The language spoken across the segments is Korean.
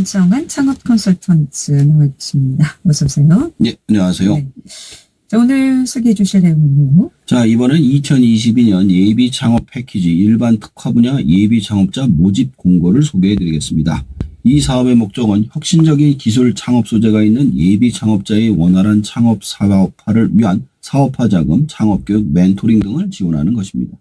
김정한 창업 컨설턴트 나와 계십니다. 어서 오세요. 네, 안녕하세요. 네. 자, 오늘 소개해 주실 내용은요. 자, 이번엔 2022년 예비 창업 패키지 일반 특화 분야 예비 창업자 모집 공고를 소개해 드리겠습니다. 이 사업의 목적은 혁신적인 기술 창업 소재가 있는 예비 창업자의 원활한 창업 사업화를 위한 사업화 자금, 창업 교육, 멘토링 등을 지원하는 것입니다.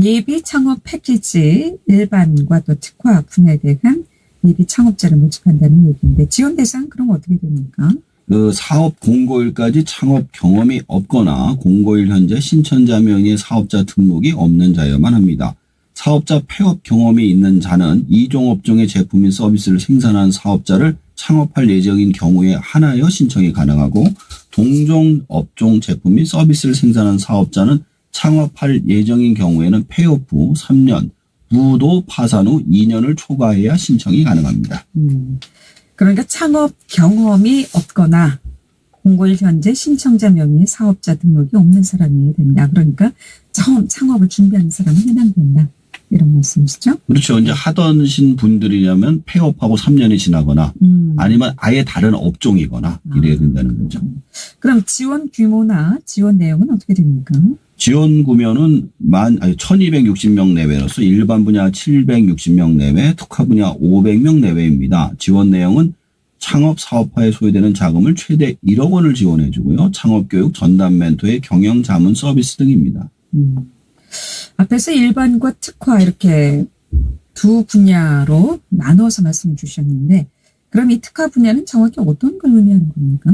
예비 창업 패키지 일반과 또 특화 분야에 대한 예비 창업자를 모집한다는 얘기인데 지원 대상 그럼 어떻게 됩니까? 그 사업 공고일까지 창업 경험이 없거나 공고일 현재 신천자 명의의 사업자 등록이 없는 자여만 합니다. 사업자 폐업 경험이 있는 자는 이종 업종의 제품인 서비스를 생산하는 사업자를 창업할 예정인 경우에 하나여 신청이 가능하고 동종 업종 제품 및 서비스를 생산하는 사업자는 창업할 예정인 경우에는 폐업 후 3년, 부도 파산 후 2년을 초과해야 신청이 가능합니다. 그러니까 창업 경험이 없거나 공고일 현재 신청자 명의의 사업자 등록이 없는 사람이어야 된다. 그러니까 처음 창업을 준비하는 사람은 해당된다. 이런 말씀이시죠? 그렇죠. 이제 하던 분들이라면 폐업하고 3년이 지나거나 아니면 아예 다른 업종이거나 이래야 된다는 거죠. 그럼 지원 규모나 지원 내용은 어떻게 됩니까? 지원 구면은 1260명 내외로서 일반 분야 760명 내외, 특화 분야 500명 내외입니다. 지원 내용은 창업 사업화에 소요되는 자금을 최대 1억 원을 지원해 주고요. 창업 교육, 전담 멘토의 경영 자문 서비스 등입니다. 앞에서 일반과 특화 이렇게 두 분야로 나눠서 말씀해 주셨는데 그럼 이 특화 분야는 정확히 어떤 걸 의미하는 겁니까?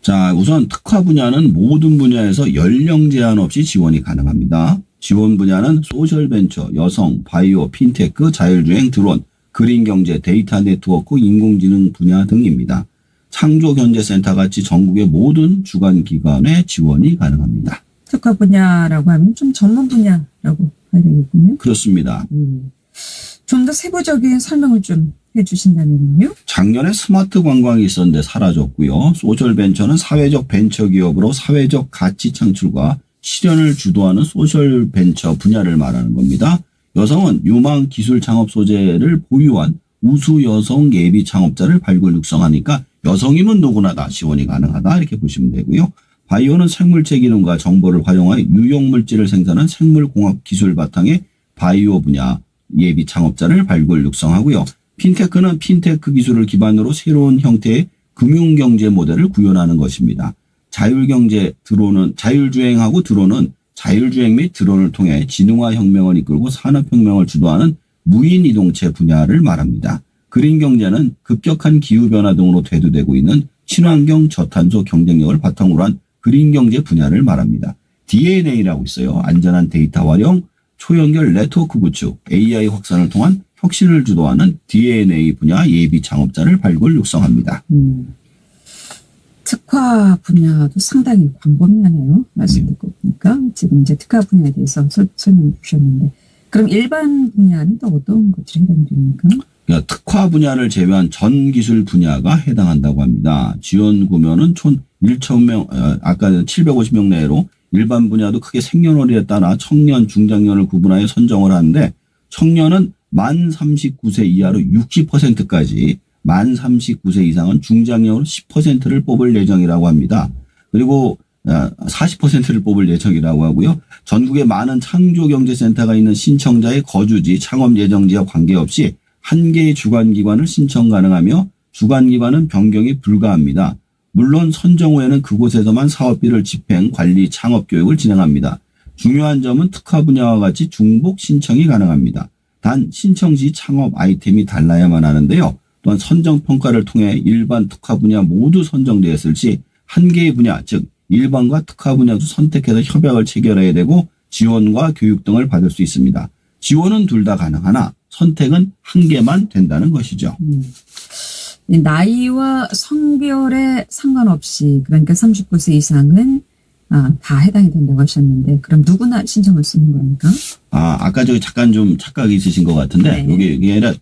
자, 우선 특화 분야는 모든 분야에서 연령 제한 없이 지원이 가능합니다. 지원 분야는 소셜벤처, 여성, 바이오, 핀테크, 자율주행, 드론, 그린경제, 데이터 네트워크, 인공지능 분야 등입니다. 창조경제센터 같이 전국의 모든 주관기관의 지원이 가능합니다. 특화 분야라고 하면 좀 전문 분야라고 봐야 되겠군요. 그렇습니다. 좀 더 세부적인 설명을 좀 해주신다면요. 작년에 스마트 관광이 있었는데 사라졌고요. 소셜벤처는 사회적 벤처기업으로 사회적 가치 창출과 실현을 주도하는 소셜벤처 분야를 말하는 겁니다. 여성은 유망 기술 창업 소재를 보유한 우수 여성 예비 창업자를 발굴 육성하니까 여성이면 누구나 다 지원이 가능하다 이렇게 보시면 되고요. 바이오는 생물체 기능과 정보를 활용하여 유용물질을 생산한 생물공학 기술 바탕의 바이오 분야 예비 창업자를 발굴 육성하고요. 핀테크는 핀테크 기술을 기반으로 새로운 형태의 금융경제 모델을 구현하는 것입니다. 자율주행하고 드론은 자율주행 및 드론을 통해 지능화 혁명을 이끌고 산업혁명을 주도하는 무인이동체 분야를 말합니다. 그린경제는 급격한 기후변화 등으로 대두되고 있는 친환경 저탄소 경쟁력을 바탕으로 한 그린경제 분야를 말합니다. DNA라고 있어요. 안전한 데이터 활용, 초연결 네트워크 구축, AI 확산을 통한 혁신을 주도하는 DNA 분야 예비 창업자를 발굴 육성합니다. 특화 분야도 상당히 광범위하네요. 말씀 듣고 보니까 지금 이제 특화 분야에 대해서 설명해 주셨는데 그럼 일반 분야는 또 어떤 것들이 해당됩니까? 그러니까 특화 분야를 제외한 전 기술 분야가 해당한다고 합니다. 지원 구면은 총 1,000명, 아까 750명 내로 일반 분야도 크게 생년월일에 따라 청년, 중장년을 구분하여 선정을 하는데 청년은 만 39세 이하로 60%까지 만 39세 이상은 중장년으로 10%를 뽑을 예정이라고 합니다. 그리고 40%를 뽑을 예정이라고 하고요. 전국에 많은 창조경제센터가 있는 신청자의 거주지, 창업 예정지와 관계없이 한 개의 주관기관을 신청 가능하며 주관기관은 변경이 불가합니다. 물론 선정 후에는 그곳에서만 사업비를 집행, 관리, 창업 교육을 진행합니다. 중요한 점은 특화 분야와 같이 중복 신청이 가능합니다. 단 신청 시 창업 아이템이 달라야만 하는데요. 또한 선정 평가를 통해 일반 특화 분야 모두 선정되었을 시 한 개의 분야, 즉 일반과 특화 분야도 선택해서 협약을 체결해야 되고 지원과 교육 등을 받을 수 있습니다. 지원은 둘 다 가능하나 선택은 한 개만 된다는 것이죠. 나이와 성별에 상관없이 그러니까 39세 이상은 다 해당이 된다고 하셨는데 그럼 누구나 신청할 수 있는 겁니까? 아까 저기 잠깐 좀 착각이 있으신 것 같은데 네. 이게 아니라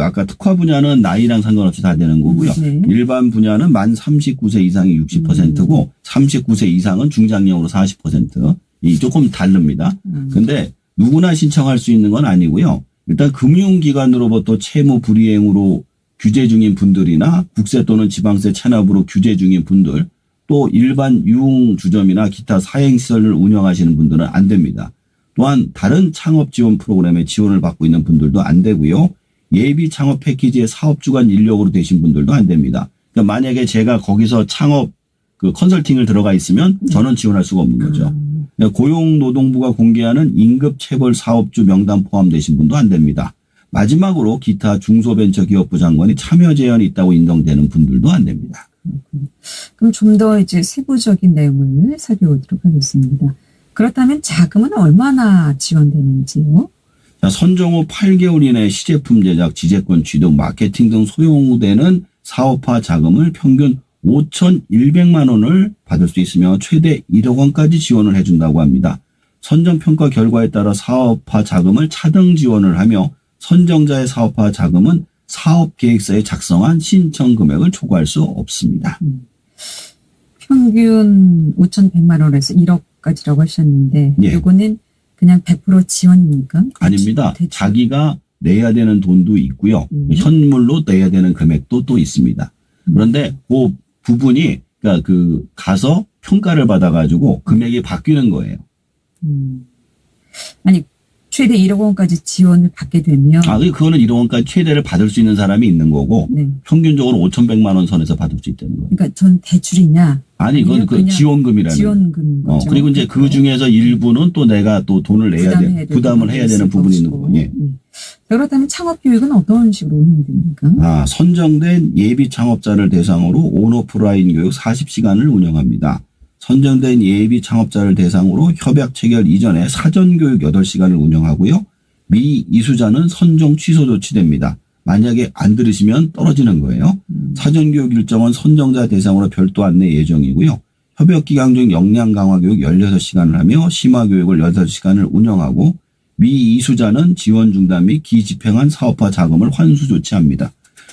아까 특화 분야는 나이랑 상관없이 다 되는 거고요. 네. 일반 분야는 만 39세 이상이 60%고 39세 이상은 중장년으로 40%. 이 조금 다릅니다. 근데 누구나 신청할 수 있는 건 아니고요. 일단 금융기관으로부터 채무 불이행으로 규제 중인 분들이나 국세 또는 지방세 체납으로 규제 중인 분들, 또 일반 유흥주점이나 기타 사행시설을 운영하시는 분들은 안 됩니다. 또한 다른 창업 지원 프로그램에 지원을 받고 있는 분들도 안 되고요. 예비 창업 패키지의 사업주간 인력으로 되신 분들도 안 됩니다. 그러니까 만약에 제가 거기서 창업 컨설팅을 들어가 있으면 저는 지원할 수가 없는 거죠. 그러니까 고용노동부가 공개하는 임급체벌 사업주 명단 포함되신 분도 안 됩니다. 마지막으로 기타 중소벤처기업부 장관이 참여 제한이 있다고 인정되는 분들도 안 됩니다. 그럼 좀 더 이제 세부적인 내용을 살펴보도록 하겠습니다. 그렇다면 자금은 얼마나 지원되는지요? 자, 선정 후 8개월 이내 시제품 제작, 지재권 취득, 마케팅 등 소요되는 사업화 자금을 평균 5,100만 원을 받을 수 있으며 최대 1억 원까지 지원을 해준다고 합니다. 선정평가 결과에 따라 사업화 자금을 차등 지원을 하며 선정자의 사업화 자금은 사업계획서에 작성한 신청 금액을 초과할 수 없습니다. 평균 5,100만 원에서 1억까지라고 하셨는데 예. 이거는 그냥 100% 지원입니까? 아닙니다. 대출. 자기가 내야 되는 돈도 있고요. 현물로 내야 되는 금액도 또 있습니다. 그런데 그 부분이 그러니까 가서 평가를 받아가지고 금액이 바뀌는 거예요. 아니 최대 1억 원까지 지원을 받게 되면 그거는 1억 원까지 최대를 받을 수 있는 사람이 있는 거고 네. 평균적으로 5,100만 원 선에서 받을 수 있다는 거예요. 그러니까 전 대출이냐? 아니 이건 그냥 지원금이라는. 지원금 거죠. 그리고 이제 그 중에서 일부는 또 내가 또 돈을 내야 돼. 부담을 해야 되는 부분이 있는 거예요. 예. 그렇다면 창업 교육은 어떤 식으로 운영됩니까? 선정된 예비 창업자를 대상으로 온오프라인 교육 40시간을 운영합니다. 선정된 예비 창업자를 대상으로 협약 체결 이전에 사전 교육 8시간을 운영하고요. 미이수자는 선정 취소 조치됩니다. 만약에 안 들으시면 떨어지는 거예요. 사전 교육 일정은 선정자 대상으로 별도 안내 예정이고요. 협약 기간 중 역량 강화 교육 16시간을 하며 심화 교육을 8시간을 운영하고 미이수자는 지원 중단 및 기집행한 사업화 자금을 환수 조치합니다.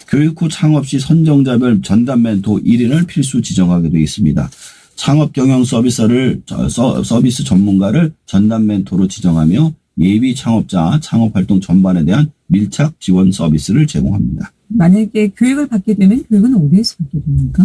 교육 후 창업 시 선정자별 전담 멘토 1인을 필수 지정하게 되어 있습니다. 창업 경영 서비스 전문가를 전담 멘토로 지정하며 예비 창업자 창업 활동 전반에 대한 밀착 지원 서비스를 제공합니다. 만약에 교육을 받게 되면 교육은 어디에서 받게 됩니까?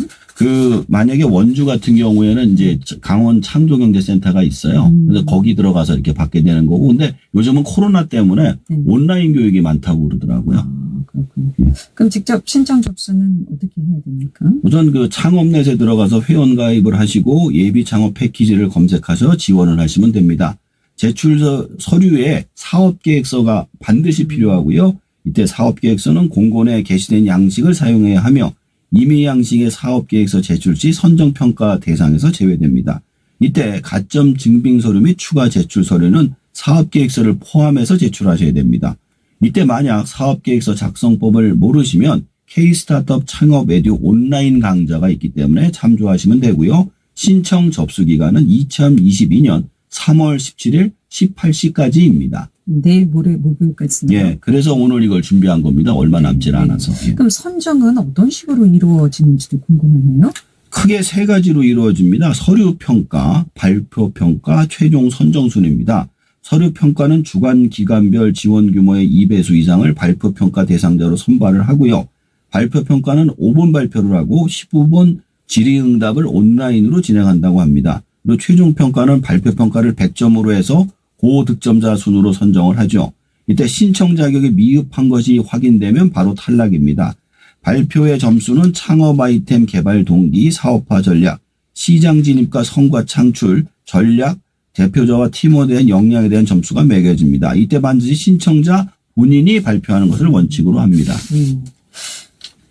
만약에 원주 같은 경우에는 이제 강원 창조경제센터가 있어요. 그래서 거기 들어가서 이렇게 받게 되는 거고. 근데 요즘은 코로나 때문에 온라인 교육이 많다고 그러더라고요. 그렇군요. 그럼 직접 신청 접수는 어떻게 해야 됩니까? 우선 창업넷에 들어가서 회원 가입을 하시고 예비 창업 패키지를 검색하셔 지원을 하시면 됩니다. 제출 서류에 사업계획서가 반드시 필요하고요. 이때 사업계획서는 공고내에 게시된 양식을 사용해야 하며 임의 양식의 사업계획서 제출 시 선정평가 대상에서 제외됩니다. 이때 가점 증빙 서류 및 추가 제출 서류는 사업계획서를 포함해서 제출하셔야 됩니다. 이때 만약 사업계획서 작성법을 모르시면 K-스타트업 창업 에듀 온라인 강좌가 있기 때문에 참조하시면 되고요. 신청 접수 기간은 2022년 3월 17일 18시까지입니다. 내일 모레까지. 예, 그래서 오늘 이걸 준비한 겁니다. 얼마 남질 않아서. 예. 그럼 선정은 어떤 식으로 이루어지는지도 궁금하네요. 크게 3가지로 이루어집니다. 서류평가, 발표평가, 최종 선정순입니다. 서류평가는 주관 기관별 지원 규모의 2배수 이상을 발표평가 대상자로 선발을 하고요. 발표평가는 5분 발표를 하고 15분 질의응답을 온라인으로 진행한다고 합니다. 그리고 최종평가는 발표평가를 100점으로 해서 고득점자 순으로 선정을 하죠. 이때 신청 자격이 미흡한 것이 확인되면 바로 탈락입니다. 발표의 점수는 창업 아이템 개발 동기, 사업화 전략, 시장 진입과 성과 창출, 전략, 대표자와 팀원에 대한 역량에 대한 점수가 매겨집니다. 이때 반드시 신청자 본인이 발표하는 것을 원칙으로 합니다.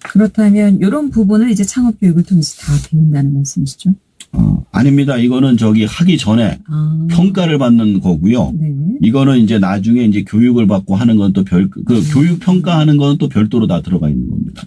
그렇다면 이런 부분을 이제 창업 교육을 통해서 다 배운다는 말씀이시죠? 아닙니다. 이거는 하기 전에 평가를 받는 거고요. 네. 이거는 이제 나중에 이제 교육을 받고 하는 건 또 교육 평가하는 건 또 별도로 다 들어가 있는 겁니다.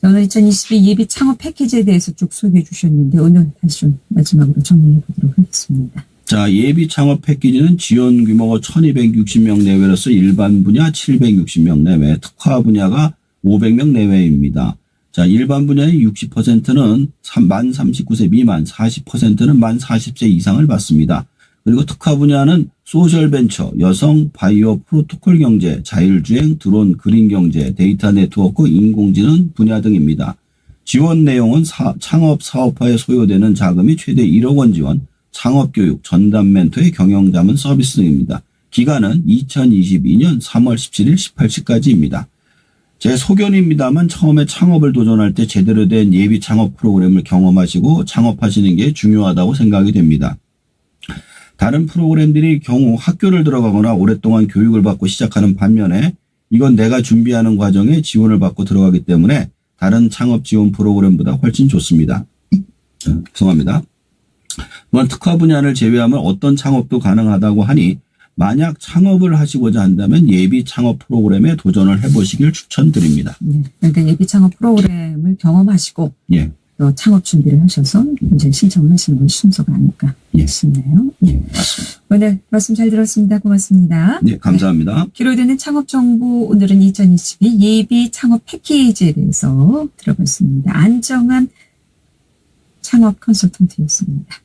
오늘 2022 예비 창업 패키지에 대해서 쭉 소개해 주셨는데 오늘 다시 좀 마지막으로 정리해 보도록 하겠습니다. 자, 예비 창업 패키지는 지원 규모가 1260명 내외로서 일반 분야 760명 내외, 특화 분야가 500명 내외입니다. 자, 일반 분야의 60%는 만 39세 미만, 40%는 만 40세 이상을 받습니다. 그리고 특화 분야는 소셜벤처, 여성, 바이오, 프로토콜 경제, 자율주행, 드론, 그린 경제, 데이터 네트워크, 인공지능 분야 등입니다. 지원 내용은 창업 사업화에 소요되는 자금이 최대 1억 원 지원, 창업교육, 전담 멘토의 경영자문 서비스 등입니다. 기간은 2022년 3월 17일 18시까지입니다. 제 소견입니다만 처음에 창업을 도전할 때 제대로 된 예비 창업 프로그램을 경험하시고 창업하시는 게 중요하다고 생각이 됩니다. 다른 프로그램들이 경우 학교를 들어가거나 오랫동안 교육을 받고 시작하는 반면에 이건 내가 준비하는 과정에 지원을 받고 들어가기 때문에 다른 창업 지원 프로그램보다 훨씬 좋습니다. 죄송합니다. 또한 특화 분야를 제외하면 어떤 창업도 가능하다고 하니 만약 창업을 하시고자 한다면 예비 창업 프로그램에 도전을 해보시길 추천드립니다. 네. 그러니까 예비 창업 프로그램을 경험하시고 예. 또 창업 준비를 하셔서 이제 신청을 하시는 것이 순서가 아닐까 싶네요. 예, 맞습니다. 오늘 말씀 잘 들었습니다. 고맙습니다. 네, 감사합니다. 기록되는 창업 정보 오늘은 2022 예비 창업 패키지에 대해서 들어봤습니다. 안정한 창업 컨설턴트였습니다.